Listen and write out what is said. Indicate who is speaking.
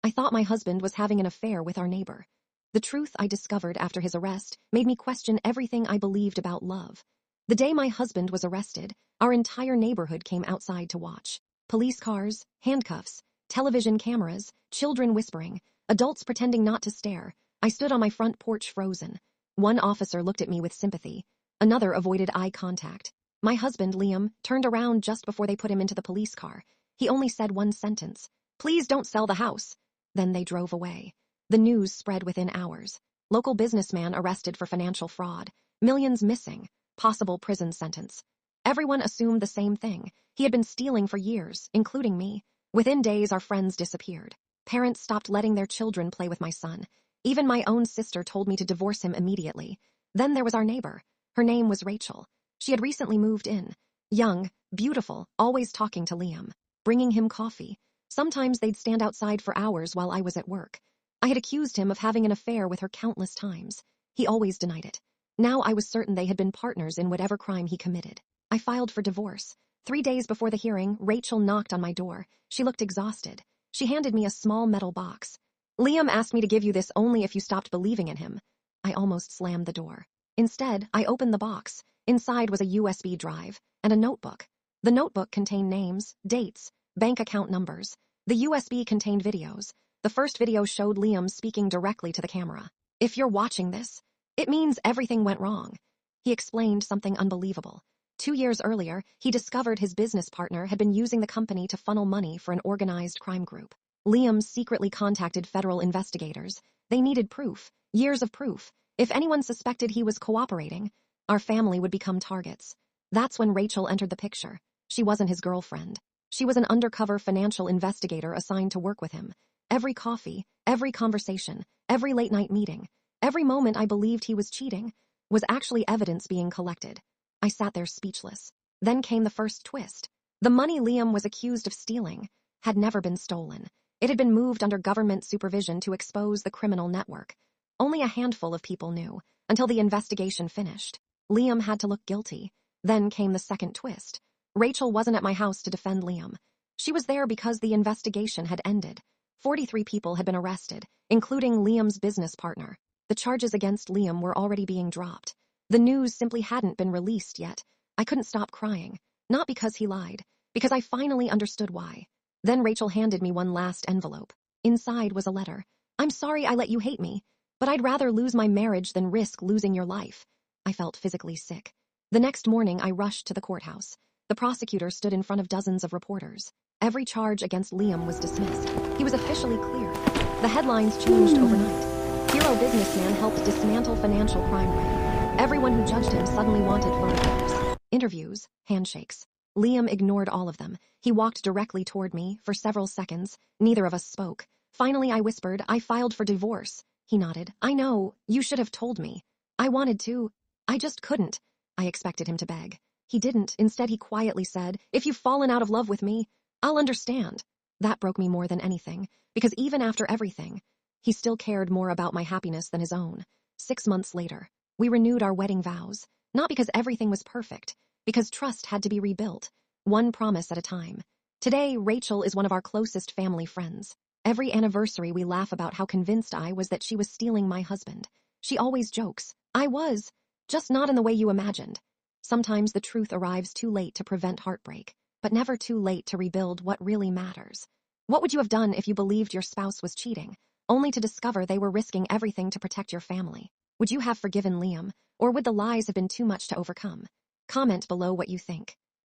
Speaker 1: I thought my husband was having an affair with our neighbor. The truth I discovered after his arrest made me question everything I believed about love. The day my husband was arrested, our entire neighborhood came outside to watch. Police cars, handcuffs, television cameras, children whispering, adults pretending not to stare. I stood on my front porch frozen. One officer looked at me with sympathy. Another avoided eye contact. My husband, Liam, turned around just before they put him into the police car. He only said one sentence. "Please don't sell the house." Then they drove away. The news spread within hours. Local businessman arrested for financial fraud. Millions missing. Possible prison sentence. Everyone assumed the same thing. He had been stealing for years, including me. Within days, our friends disappeared. Parents stopped letting their children play with my son. Even my own sister told me to divorce him immediately. Then there was our neighbor. Her name was Rachel. She had recently moved in. Young, beautiful, always talking to Liam, bringing him coffee. Sometimes they'd stand outside for hours while I was at work. I had accused him of having an affair with her countless times. He always denied it. Now I was certain they had been partners in whatever crime he committed. I filed for divorce. 3 days before the hearing, Rachel knocked on my door. She looked exhausted. She handed me a small metal box. "Liam asked me to give you this only if you stopped believing in him." I almost slammed the door. Instead, I opened the box. Inside was a USB drive and a notebook. The notebook contained names, dates, bank account numbers. The USB contained videos. The first video showed Liam speaking directly to the camera. "If you're watching this, it means everything went wrong." He explained something unbelievable. 2 years earlier, he discovered his business partner had been using the company to funnel money for an organized crime group. Liam secretly contacted federal investigators. They needed proof, years of proof. If anyone suspected he was cooperating, our family would become targets. That's when Rachel entered the picture. She wasn't his girlfriend. She was an undercover financial investigator assigned to work with him. Every coffee, every conversation, every late-night meeting, every moment I believed he was cheating, was actually evidence being collected. I sat there speechless. Then came the first twist. The money Liam was accused of stealing had never been stolen. It had been moved under government supervision to expose the criminal network. Only a handful of people knew, until the investigation finished. Liam had to look guilty. Then came the second twist. Rachel wasn't at my house to defend Liam. She was there because the investigation had ended. 43 people had been arrested, including Liam's business partner. The charges against Liam were already being dropped. The news simply hadn't been released yet. I couldn't stop crying. Not because he lied, because I finally understood why. Then Rachel handed me one last envelope. Inside was a letter. "I'm sorry I let you hate me, but I'd rather lose my marriage than risk losing your life." I felt physically sick. The next morning, I rushed to the courthouse. The prosecutor stood in front of dozens of reporters. Every charge against Liam was dismissed. He was officially cleared. The headlines changed overnight. Hero businessman helped dismantle financial crime ring. Everyone who judged him suddenly wanted photographs. Interviews, handshakes. Liam ignored all of them. He walked directly toward me for several seconds. Neither of us spoke. Finally, I whispered, "I filed for divorce." He nodded. "I know. You should have told me. I wanted to. I just couldn't." I expected him to beg. He didn't. Instead, he quietly said, "If you've fallen out of love with me, I'll understand." That broke me more than anything, because even after everything, he still cared more about my happiness than his own. 6 months later, we renewed our wedding vows, not because everything was perfect, because trust had to be rebuilt, one promise at a time. Today, Rachel is one of our closest family friends. Every anniversary we laugh about how convinced I was that she was stealing my husband. She always jokes, "I was, just not in the way you imagined." Sometimes the truth arrives too late to prevent heartbreak, but never too late to rebuild what really matters. What would you have done if you believed your spouse was cheating, only to discover they were risking everything to protect your family? Would you have forgiven Liam, or would the lies have been too much to overcome? Comment below what you think.